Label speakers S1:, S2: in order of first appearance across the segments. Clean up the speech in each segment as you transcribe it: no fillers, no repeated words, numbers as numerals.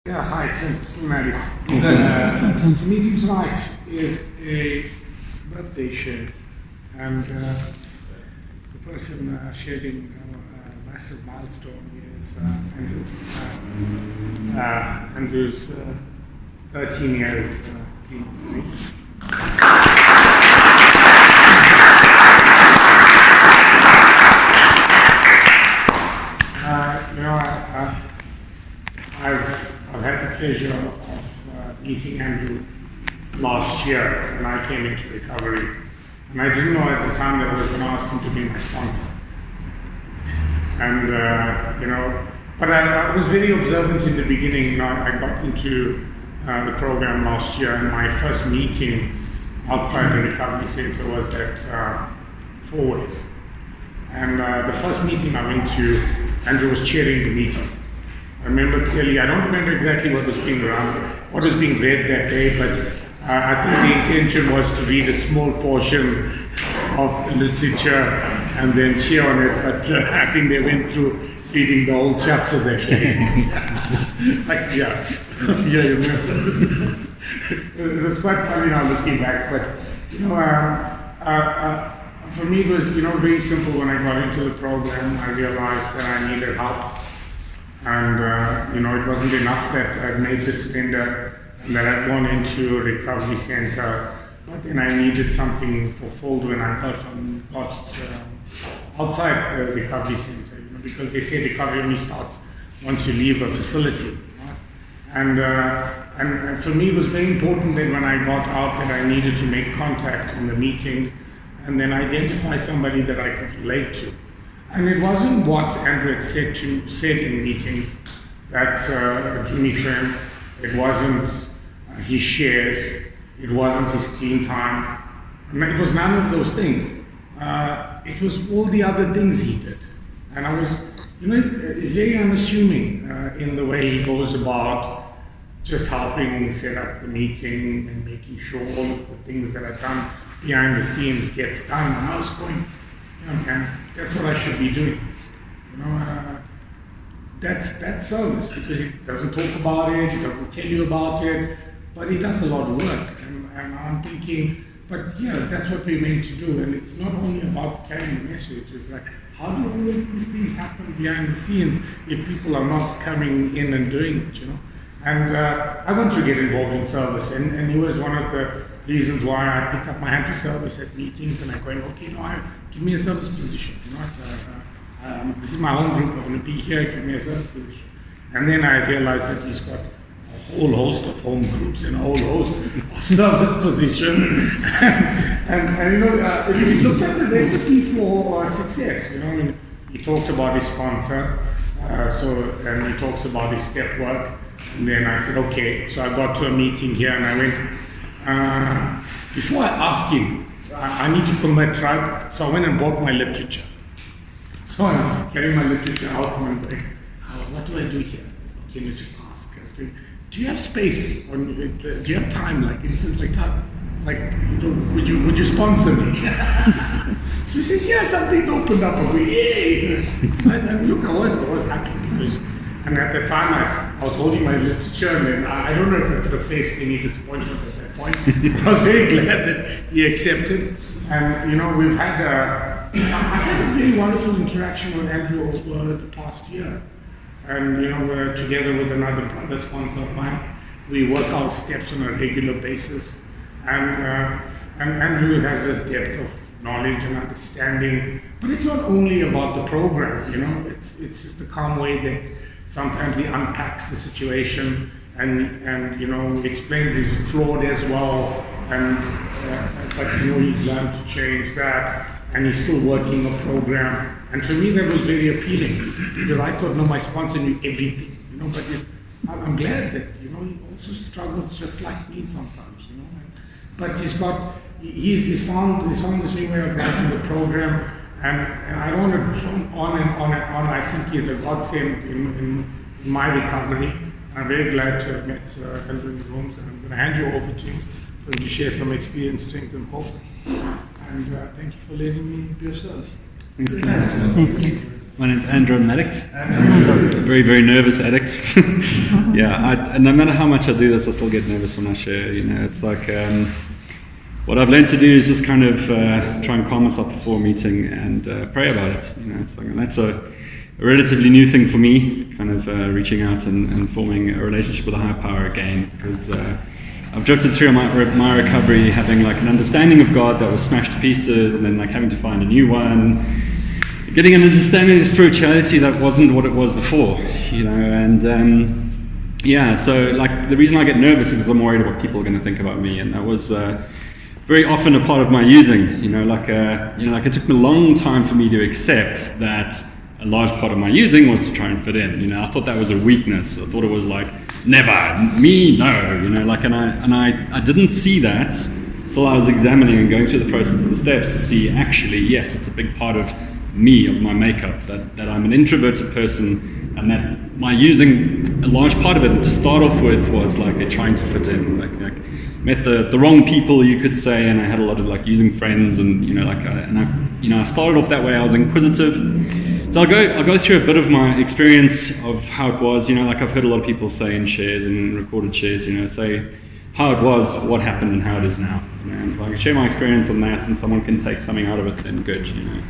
S1: Yeah, hi, Tim Addicts. Meeting tonight is a birthday share, and the person sharing a massive milestone is Andrew. Andrew's 13 years clean slate. I've had the pleasure of meeting Andrew last year when I came into recovery, and I didn't know at the time that I was going to ask him to be my sponsor. And but I was very observant in the beginning. I got into the program last year, and my first meeting outside the recovery center was at Forwards. And the first meeting I went to, Andrew was chairing the meeting. I remember clearly, I don't remember exactly what was being read that day, but I think the intention was to read a small portion of the literature and then share on it, but I think they went through reading the whole chapter that day. You remember. It was quite funny now looking back, but for me it was very simple. When I got into the program, I realized that I needed help. And it wasn't enough that I'd made the surrender and that I'd gone into a recovery center, but then I needed something fulfilled when I got outside the recovery center, because they say recovery only starts once you leave a facility. Right? And for me it was very important that when I got out that I needed to make contact in the meetings and then identify somebody that I could relate to. And it wasn't what Andrew had said in meetings that drew me to him. It wasn't his shares. It wasn't his clean time. It was none of those things. It was all the other things he did. And I was, he's very unassuming in the way he goes about just helping set up the meeting and making sure all of the things that are done behind the scenes gets done. And I was going, and that's what I should be doing. That's service, because he doesn't talk about it, he doesn't tell you about it, but he does a lot of work. And I'm thinking, but yeah, that's what we're meant to do. And it's not only about carrying the message, it's like, how do all of these things happen behind the scenes if people are not coming in and doing it, And I want to get involved in service, and he was one of the reasons why I picked up my hand to service at meetings, and I'm going, okay, give me a service position. This is my home group, I want to be here, give me a service position. And then I realized that he's got a whole host of home groups and a whole host of service positions. If you look at the recipe for success, he talked about his sponsor, and he talks about his step work. And then I said, okay, so I got to a meeting here and I went, before I asked him, I need to commit, right? So I went and bought my literature. So I'm carrying my literature out and I'm going, what do I do here? Okay, you just ask. I was going, do you have space? Do you have time? Would you sponsor me? So he says, yeah, something's opened up. I go, yay! And look, I was happy because, and at the time I was holding my literature, and then I don't know if I could have faced any disappointment at that point. I was very glad that he accepted. And we've had I've had a very wonderful interaction with Andrew over the past year. And we're together with another brother sponsor of mine. We work out steps on a regular basis. And Andrew has a depth of knowledge and understanding. But it's not only about the program, it's just the calm way that sometimes he unpacks the situation and explains he's flawed as well, but he's learned to change that, and he's still working a program. And for me that was very appealing, because I thought, no, my sponsor knew everything, but I'm glad that he also struggles just like me sometimes, But he's found this new way of life in the program, and I don't want to drone on and on and on. I think he's a godsend in my recovery. I'm very glad to have met Andrew in the rooms, and I'm going to hand you over to him for him to share some experience, strength, and hope. And thank you for letting me be of service.
S2: Thanks, Kent. My name's Andrew. I'm an addict. Very, very nervous addict. Yeah, and no matter how much I do this, I still get nervous when I share. You know, it's like what I've learned to do is just kind of try and calm myself before a meeting and pray about it. You know, it's like, and that's a relatively new thing for me, kind of reaching out and forming a relationship with a higher power again, because I've drifted through my recovery having like an understanding of God that was smashed to pieces, and then like having to find a new one, getting an understanding of spirituality that wasn't what it was before, you know, and yeah, so like the reason I get nervous is because I'm worried what people are going to think about me, and that was very often a part of my using, you know, like it took me a long time for me to accept that a large part of my using was to try and fit in. You know, I thought that was a weakness. I thought it was like, never, me, no, you know, like, and I didn't see that until I was examining and going through the process of the steps to see, actually, yes, it's a big part of me, of my makeup, that I'm an introverted person, and that my using, a large part of it to start off with was like trying to fit in, like met the wrong people, you could say, and I had a lot of like using friends, and you know, like, I started off that way. I was inquisitive. So I'll go through a bit of my experience of how it was, you know, like I've heard a lot of people say in shares and recorded shares, you know, say how it was, what happened, and how it is now. You know, and if I can share my experience on that and someone can take something out of it, then good, you know.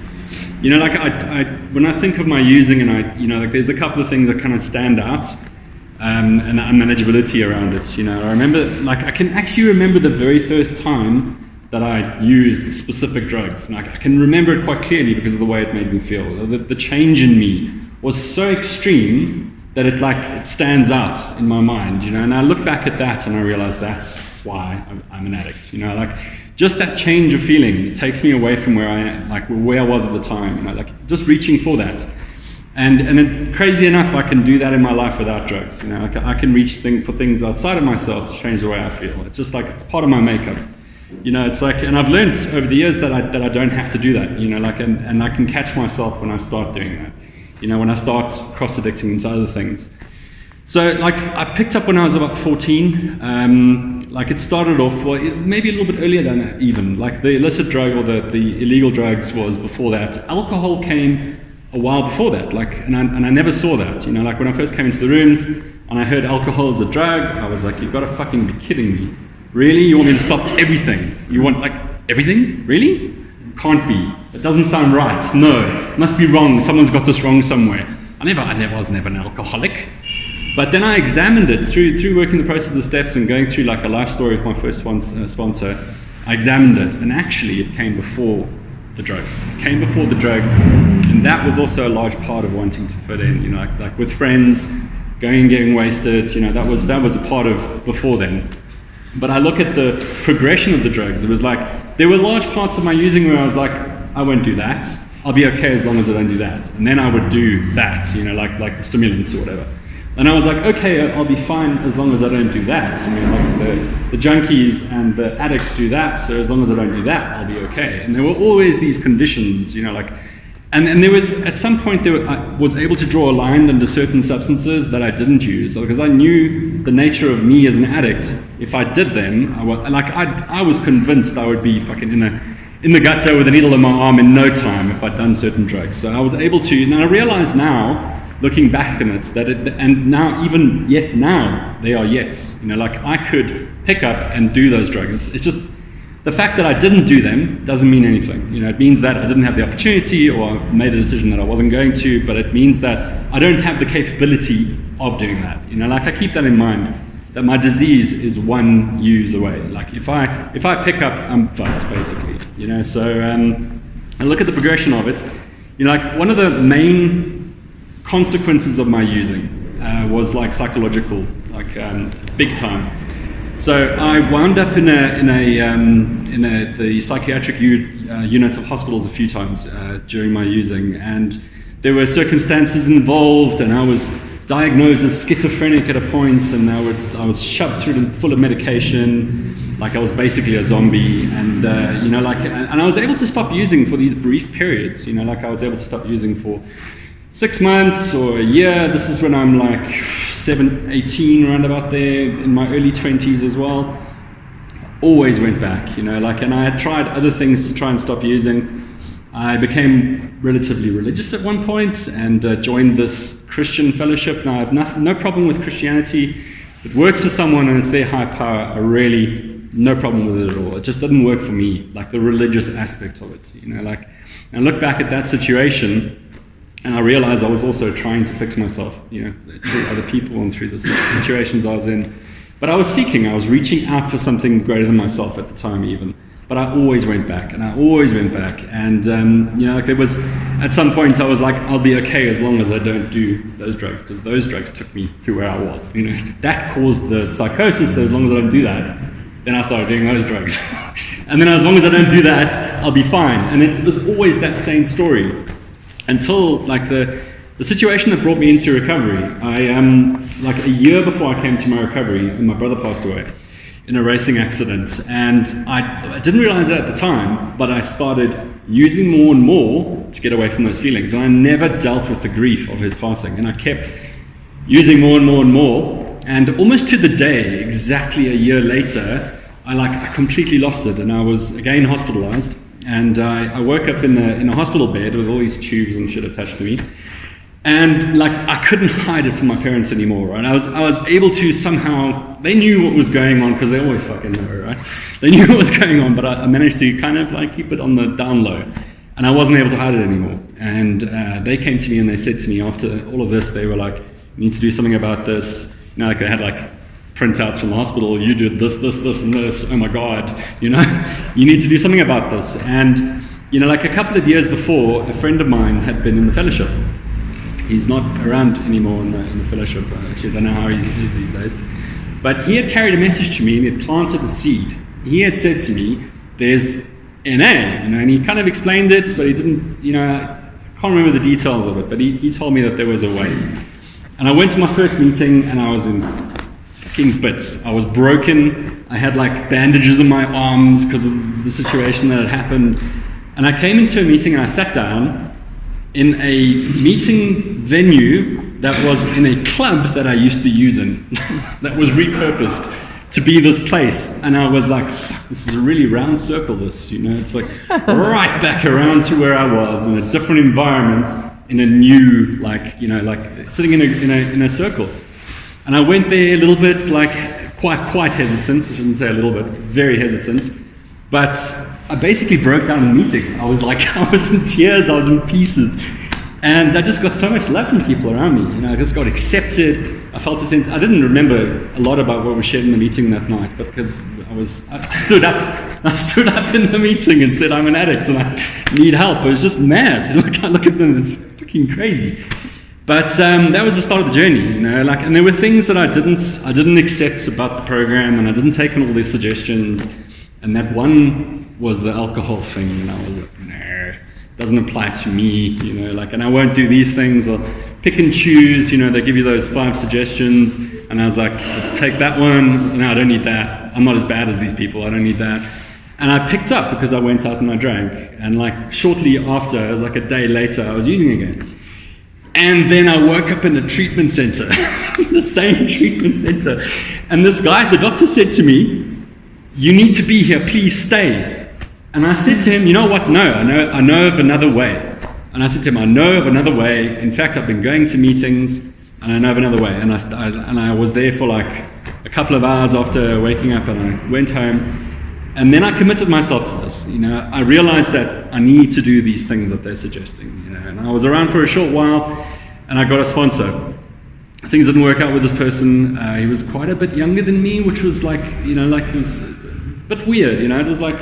S2: You know, like when I think of my using, and you know, like there's a couple of things that kind of stand out, and the unmanageability around it, you know. I remember, like I can actually remember the very first time that I used specific drugs, and I can remember it quite clearly because of the way it made me feel. The change in me was so extreme that it stands out in my mind, you know. And I look back at that and I realize that's why I'm an addict, you know. Like just that change of feeling, it takes me away from where I was at the time, you know, like just reaching for that. And crazy enough, I can do that in my life without drugs, you know. Like I can reach for things outside of myself to change the way I feel. It's just like it's part of my makeup. You know, it's like, and I've learned over the years that I don't have to do that, you know, like, and I can catch myself when I start doing that, you know, when I start cross-addicting into other things. So, like, I picked up when I was about 14, like, it started off, well, maybe a little bit earlier than that even, like, the illicit drug or the illegal drugs was before that. Alcohol came a while before that, like, and I never saw that, you know, like, when I first came into the rooms and I heard alcohol is a drug, I was like, you've got to fucking be kidding me. Really? You want me to stop everything? You want, like, everything? Really? Can't be. It doesn't sound right. No. It must be wrong. Someone's got this wrong somewhere. I was never an alcoholic. But then I examined it through working the process of the steps and going through, like, a life story with my first sponsor. I examined it, and actually it came before the drugs. It came before the drugs, and that was also a large part of wanting to fit in, you know, like with friends, going and getting wasted, you know, that was a part of before then. But I look at the progression of the drugs. It was like, there were large parts of my using where I was like, I won't do that. I'll be okay as long as I don't do that. And then I would do that, you know, like the stimulants or whatever. And I was like, okay, I'll be fine as long as I don't do that. I mean, like the junkies and the addicts do that, so as long as I don't do that, I'll be okay. And there were always these conditions, you know, like, and there was, at some point, I was able to draw a line under certain substances that I didn't use, because I knew the nature of me as an addict. If I did them, I was convinced I would be fucking in the gutter with a needle in my arm in no time if I'd done certain drugs. So I was able to, and I realize now, looking back on it, and now, even yet now, they are yets. You know, like I could pick up and do those drugs. It's just, the fact that I didn't do them doesn't mean anything. You know, it means that I didn't have the opportunity or made a decision that I wasn't going to, but it means that I don't have the capability of doing that. You know, like I keep that in mind, that my disease is one use away. Like if I pick up, I'm fucked, basically. You know, so and look at the progression of it. You know, like one of the main consequences of my using was like psychological, like big time. So I wound up in the psychiatric unit of hospitals a few times during my using, and there were circumstances involved, and I was diagnosed as schizophrenic at a point, and I was shoved through full of medication, like I was basically a zombie, and you know, like, and I was able to stop using for these brief periods. You know, like I was able to stop using for 6 months or a year. This is when I'm like 18, around about there, in my early 20s as well. Always went back, you know, like, and I had tried other things to try and stop using. I became relatively religious at one point and joined this Christian fellowship. Now, I have no problem with Christianity. If it works for someone and it's their high power, I really, no problem with it at all. It just didn't work for me, like the religious aspect of it. You know, like, I look back at that situation and I realized I was also trying to fix myself, you know, through other people and through the situations I was in. But I was seeking, I was reaching out for something greater than myself at the time even. But I always went back, and I always went back. And, you know, like there was, at some point I was like, I'll be okay as long as I don't do those drugs, because those drugs took me to where I was. You know, that caused the psychosis, so as long as I don't do that, then I started doing those drugs. And then as long as I don't do that, I'll be fine. And it was always that same story. Until, like, the situation that brought me into recovery, like a year before I came to my recovery, my brother passed away in a racing accident, and I didn't realize that at the time, but I started using more and more to get away from those feelings, and I never dealt with the grief of his passing, and I kept using more and more and more, and almost to the day, exactly a year later, I completely lost it, and I was again hospitalized, and I woke up in a hospital bed with all these tubes and shit attached to me. And like I couldn't hide it from my parents anymore, right? I was able to somehow, they knew what was going on because they always fucking know, right? They knew what was going on, but I managed to kind of like keep it on the down low, and I wasn't able to hide it anymore. And they came to me and they said to me after all of this, they were like, "You need to do something about this." You know, like they had like printouts from the hospital. You did this, this, this, and this. Oh my God, you know, you need to do something about this. And you know, like a couple of years before, a friend of mine had been in the fellowship. He's not around anymore in the fellowship. Actually, I don't know how he is these days. But he had carried a message to me and he had planted a seed. He had said to me, there's NA, you know, and he kind of explained it, but he didn't, you know, I can't remember the details of it, but he told me that there was a way. And I went to my first meeting and I was in fucking bits. I was broken. I had like bandages on my arms because of the situation that had happened. And I came into a meeting and I sat down in a meeting venue that was in a club that I used to use in, that was repurposed to be this place. And I was like, fuck, this is a really round circle, this, you know, it's like right back around to where I was in a different environment, in a new, like, you know, like sitting in a circle. And I went there a little bit, like quite hesitant, I shouldn't say a little bit, very hesitant, but I basically broke down in the meeting. I was in tears, I was in pieces. And I just got so much love from people around me. You know, I just got accepted. I felt a sense, I didn't remember a lot about what was shared in the meeting that night, but because I stood up in the meeting and said, I'm an addict and I need help. I was just mad. I look at them, it's freaking crazy. But that was the start of the journey, you know, like, and there were things that I didn't accept about the program, and I didn't take on all these suggestions. And that one was the alcohol thing, and I was like, no, doesn't apply to me, you know, like, and I won't do these things, or pick and choose, you know, they give you those 5 suggestions, and I was like, take that one, no, I don't need that, I'm not as bad as these people, I don't need that. And I picked up because I went out and I drank, and like shortly after, like a day later, I was using again. And then I woke up in a treatment center, the same treatment center, and this guy, the doctor said to me, you need to be here, please stay. And I said to him, you know what, no, I know of another way. And I said to him, I know of another way. In fact, I've been going to meetings, and I know of another way. And I was there for like a couple of hours after waking up, and I went home. And then I committed myself to this. You know, I realized that I need to do these things that they're suggesting. You know, and I was around for a short while, and I got a sponsor. Things didn't work out with this person. He was quite a bit younger than me, which was like, you know, like it was a bit weird. You know, it was like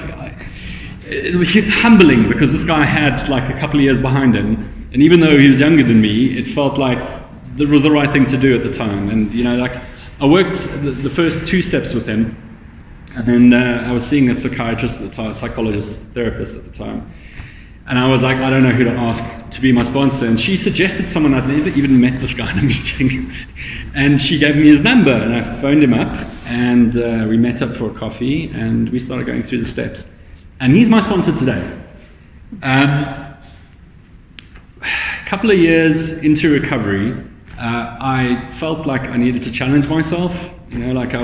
S2: it was humbling because this guy had like a couple of years behind him, and even though he was younger than me, it felt like it was the right thing to do at the time. And you know, like I worked the first 2 steps with him. And then I was seeing a psychiatrist at the time, psychologist, therapist at the time. And I was like, I don't know who to ask to be my sponsor. And she suggested someone. I'd never even met this guy in a meeting. And she gave me his number, and I phoned him up, and we met up for a coffee, and we started going through the steps. And he's my sponsor today. A couple of years into recovery, I felt like I needed to challenge myself. You know, like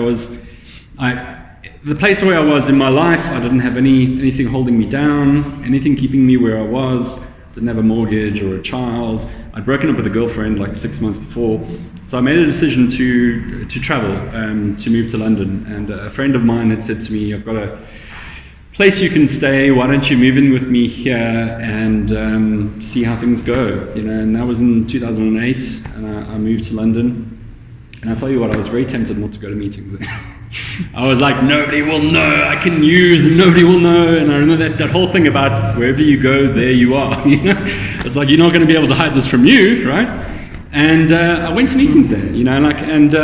S2: the place where I was in my life, I didn't have anything holding me down, anything keeping me where I was. Didn't have a mortgage or a child. I'd broken up with a girlfriend like 6 months before, so I made a decision to travel, to move to London. And a friend of mine had said to me, "I've got a place you can stay. Why don't you move in with me here and see how things go?" You know, and that was in 2008, and I moved to London. And I'll tell you what, I was very tempted not to go to meetings there. I was like, nobody will know, I can use, and nobody will know. And I remember that whole thing about wherever you go, there you are. You know, it's like, you're not going to be able to hide this from you, right? And I went to meetings then, you know, like, and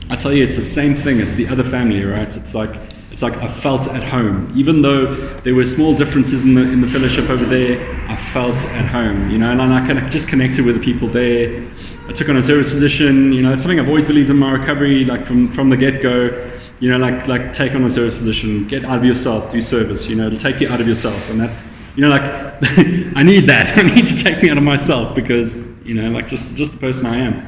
S2: I tell you, it's the same thing. It's the other family, right? It's like I felt at home, even though there were small differences in the fellowship over there. I felt at home, you know, and I kind of just connected with the people there. I took on a service position, you know, it's something I've always believed in my recovery, like from the get-go, you know, like take on a service position, get out of yourself, do service, you know, it'll take you out of yourself, and that, you know, like, I need that, I need to take me out of myself, because, you know, like, just the person I am.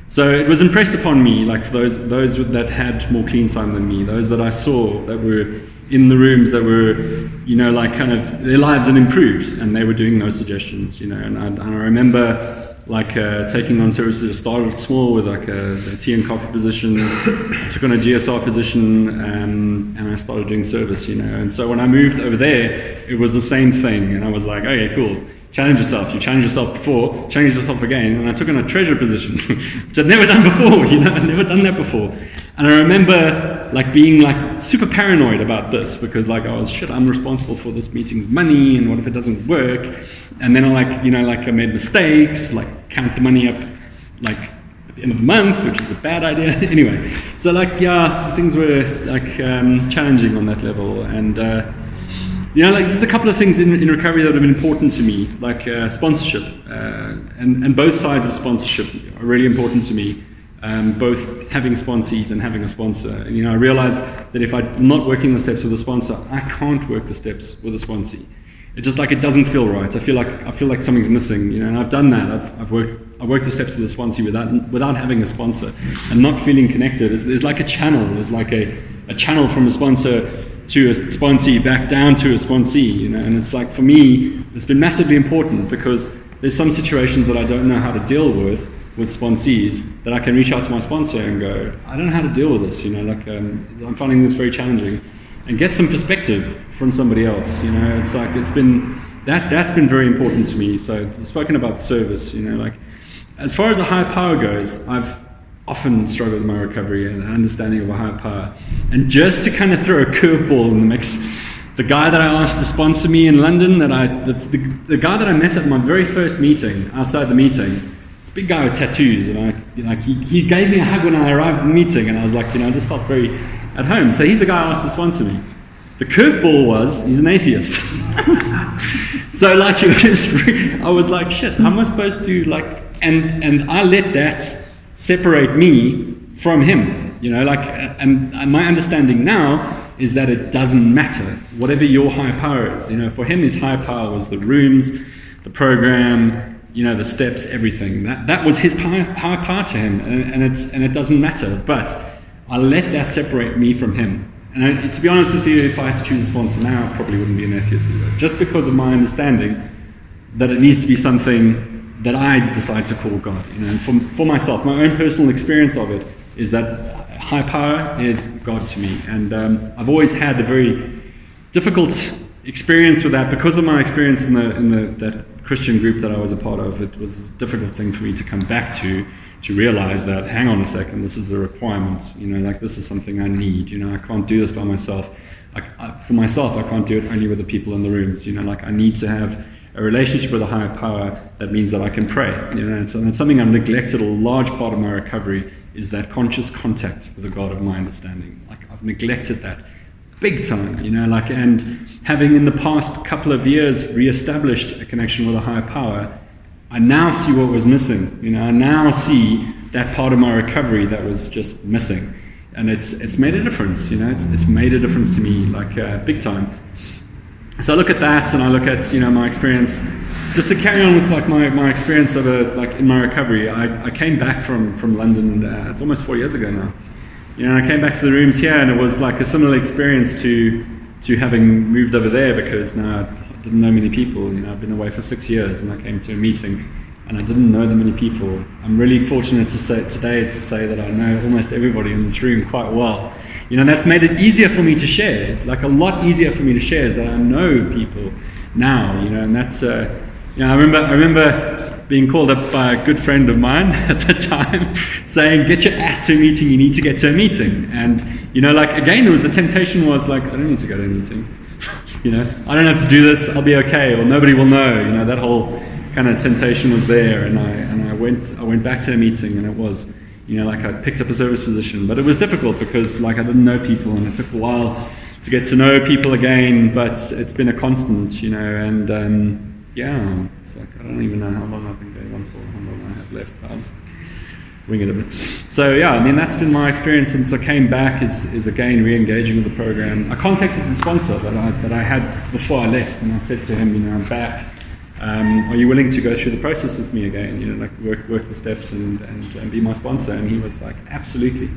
S2: So it was impressed upon me, like, for those that had more clean time than me, those that I saw that were in the rooms, that were, you know, like, kind of, their lives had improved, and they were doing those suggestions, you know, and I remember, like, taking on services. I started small with like a tea and coffee position, I took on a GSR position, and I started doing service, you know. And so when I moved over there, it was the same thing, and I was like, okay, cool, challenge yourself. You challenged yourself before, challenge yourself again. And I took on a treasure position, which I'd never done before, you know, I'd never done that before. And I remember like being like super paranoid about this, because like, oh shit, I'm responsible for this meeting's money, and what if it doesn't work? And then I like, you know, like I made mistakes, like count the money up like at the end of the month, which is a bad idea. Anyway, so like, yeah, things were like challenging on that level. And you know, like just a couple of things in recovery that have been important to me, like sponsorship, and both sides of sponsorship are really important to me. Both having sponsees and having a sponsor. And, you know, I realize that if I'm not working the steps with a sponsor, I can't work the steps with a sponsee. It just like, it doesn't feel right. I feel like something's missing, you know, and I've done that. I've worked the steps with a sponsee without having a sponsor and not feeling connected. There's like a channel. There's like a channel from a sponsor to a sponsee back down to a sponsee, you know, and it's like, for me, it's been massively important, because there's some situations that I don't know how to deal with sponsees, that I can reach out to my sponsor and go, I don't know how to deal with this, you know, like I'm finding this very challenging, and get some perspective from somebody else, you know. It's like, it's been, that's been very important to me. So I've spoken about service, you know, like as far as a higher power goes, I've often struggled with my recovery and understanding of a higher power. And just to kind of throw a curveball in the mix, the guy that I asked to sponsor me in London, the guy that I met at my very first meeting, outside the meeting, big guy with tattoos, and he gave me a hug when I arrived at the meeting, and I was like, you know, I just felt very at home. So he's the guy I asked to sponsor me. The curveball was, he's an atheist. So like, I was like, shit, how am I supposed to like, and I let that separate me from him, you know, like, and my understanding now is that it doesn't matter, whatever your high power is, you know. For him, his high power was the rooms, the program, you know, the steps, everything. That was his high power to him, and it doesn't matter. But I let that separate me from him. And to be honest with you, if I had to choose a sponsor now, I probably wouldn't be an atheist either, just because of my understanding that it needs to be something that I decide to call God. You know, and for myself, my own personal experience of it is that high power is God to me, and I've always had a very difficult experience with that, because of my experience in that Christian group that I was a part of. It was a difficult thing for me to come back to realize that, hang on a second, this is a requirement, you know, like this is something I need, you know, I can't do this by myself. For myself, I can't do it only with the people in the rooms, you know, like I need to have a relationship with a higher power. That means that I can pray, you know, and it's something I've neglected a large part of my recovery, is that conscious contact with the God of my understanding. Like I've neglected that big time, you know, like, and having in the past couple of years re-established a connection with a higher power, I now see what was missing, you know. I now see that part of my recovery that was just missing, and it's made a difference, you know. It's made a difference to me, like big time. So I look at that, and I look at, you know, my experience. Just to carry on with like my experience of like in my recovery, I came back from London. It's almost 4 years ago now. you know, I came back to the rooms here, and it was like a similar experience to having moved over there, because now I didn't know many people. You know, I've been away for 6 years, and I came to a meeting, and I didn't know that many people. I'm really fortunate to say that I know almost everybody in this room quite well. You know, that's made it easier for me to share, like a lot easier for me to share, is that I know people now, you know, and that's, you know, I remember being called up by a good friend of mine at the time saying, get your ass to a meeting, you need to get to a meeting. And, you know, like, again, there was the temptation was like, I don't need to go to a meeting. You know, I don't have to do this, I'll be okay, or nobody will know, you know, that whole kind of temptation was there. And I went back to a meeting, and it was, you know, like I picked up a service position, but it was difficult because like I didn't know people, and it took a while to get to know people again, but it's been a constant, you know, and yeah, it's like, I don't even know how long I've been going on for, how long I have left. I'll just wing it a bit. So yeah, I mean, that's been my experience since I came back, is again, re-engaging with the program. I contacted the sponsor that I had before I left, and I said to him, you know, I'm back. Are you willing to go through the process with me again? You know, like work the steps and be my sponsor? And he was like, absolutely.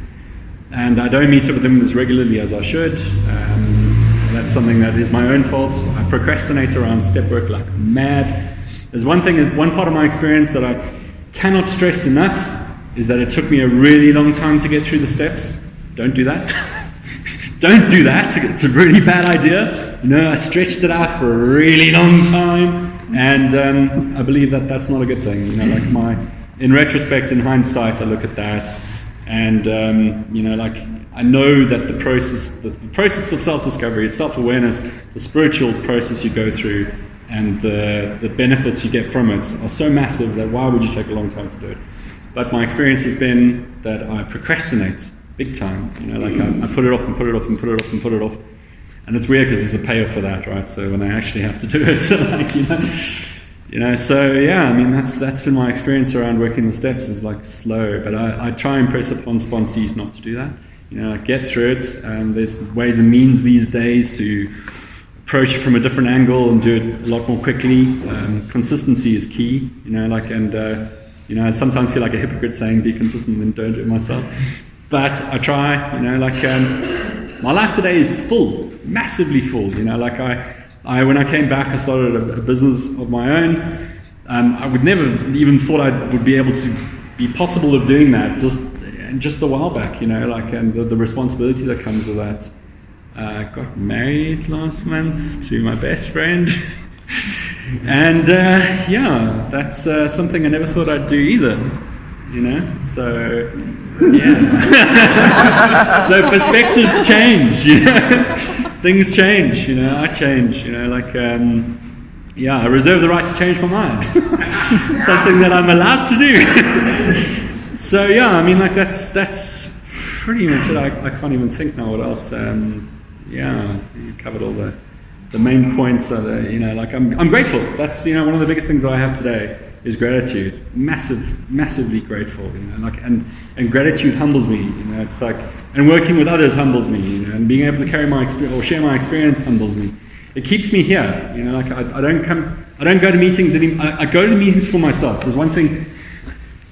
S2: And I don't meet up with him as regularly as I should. That's something that is my own fault. I procrastinate around step work like mad. There's one part of my experience that I cannot stress enough, is that it took me a really long time to get through the steps. Don't do that. Don't do that. It's a really bad idea. You know, I stretched it out for a really long time. And I believe that that's not a good thing. You know, like in retrospect, in hindsight, I look at that, and you know, like I know that the process of self-discovery, of self-awareness, the spiritual process you go through, and the benefits you get from it are so massive that why would you take a long time to do it? But my experience has been that I procrastinate big time. You know, like I put it off and put it off and put it off and put it off. And it's weird because there's a payoff for that, right? So when I actually have to do it, like, you know, so yeah, I mean, that's been my experience around working the steps, is like slow, but I try and press upon sponsees not to do that. You know, like get through it. There's ways and means these days to approach it from a different angle and do it a lot more quickly. Consistency is key, you know, like, and you know, I sometimes feel like a hypocrite saying be consistent and don't do it myself. But I try, you know, like my life today is full, massively full. You know, like I when I came back, I started a business of my own. I would never even thought I would be able to be possible of doing that just a while back. You know, like, and the responsibility that comes with that. I got married last month to my best friend, and yeah, that's something I never thought I'd do either. You know, so. Yeah. So perspectives change, you know. Things change, you know. I change, you know. Like, yeah, I reserve the right to change my mind. Something that I'm allowed to do. So yeah, I mean, like that's pretty much it. I can't even think now what else. Yeah, you covered all the main points. You know, like I'm grateful. That's, you know, one of the biggest things that I have today is gratitude. Massively grateful, you know, like, and gratitude humbles me, you know. It's like, and working with others humbles me, you know, and being able to carry my experience or share my experience humbles me. It keeps me here, you know. Like I don't go to meetings anymore. I go to meetings for myself. There's one thing.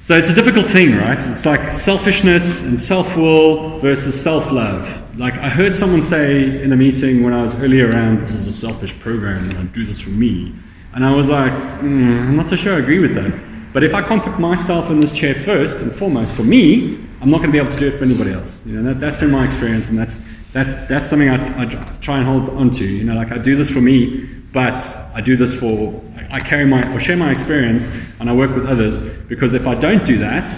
S2: So it's a difficult thing, right? It's like selfishness and self-will versus self-love. Like I heard someone say in a meeting when I was earlier around, this is a selfish program and I do this for me. And I was like, I'm not so sure I agree with that. But if I can't put myself in this chair first and foremost for me, I'm not going to be able to do it for anybody else. You know, that's been my experience, and that's something I try and hold on to. You know, like I do this for me, but I do this for, I share my experience, and I work with others, because if I don't do that,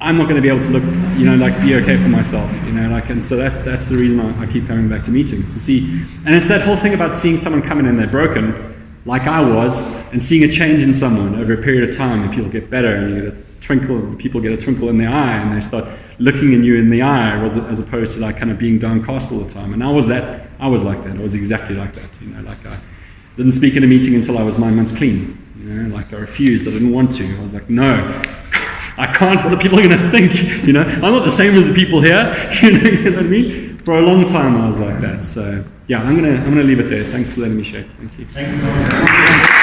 S2: I'm not going to be able to look, you know, like be okay for myself, you know, like, and so that's the reason I keep coming back to meetings, to see, and it's that whole thing about seeing someone come in and they're broken, like I was, and seeing a change in someone over a period of time, and people get better, and you get a twinkle, people get a twinkle in their eye, and they start looking in you in the eye, as opposed to like kind of being downcast all the time. And I was like that. I was exactly like that. You know, like I didn't speak in a meeting until I was 9 months clean. You know, like I refused. I didn't want to. I was like, no, I can't. What are people going to think? You know, I'm not the same as the people here. You know what I mean? For a long time, I was like that. So yeah, I'm gonna leave it there. Thanks for letting me share. Thank you.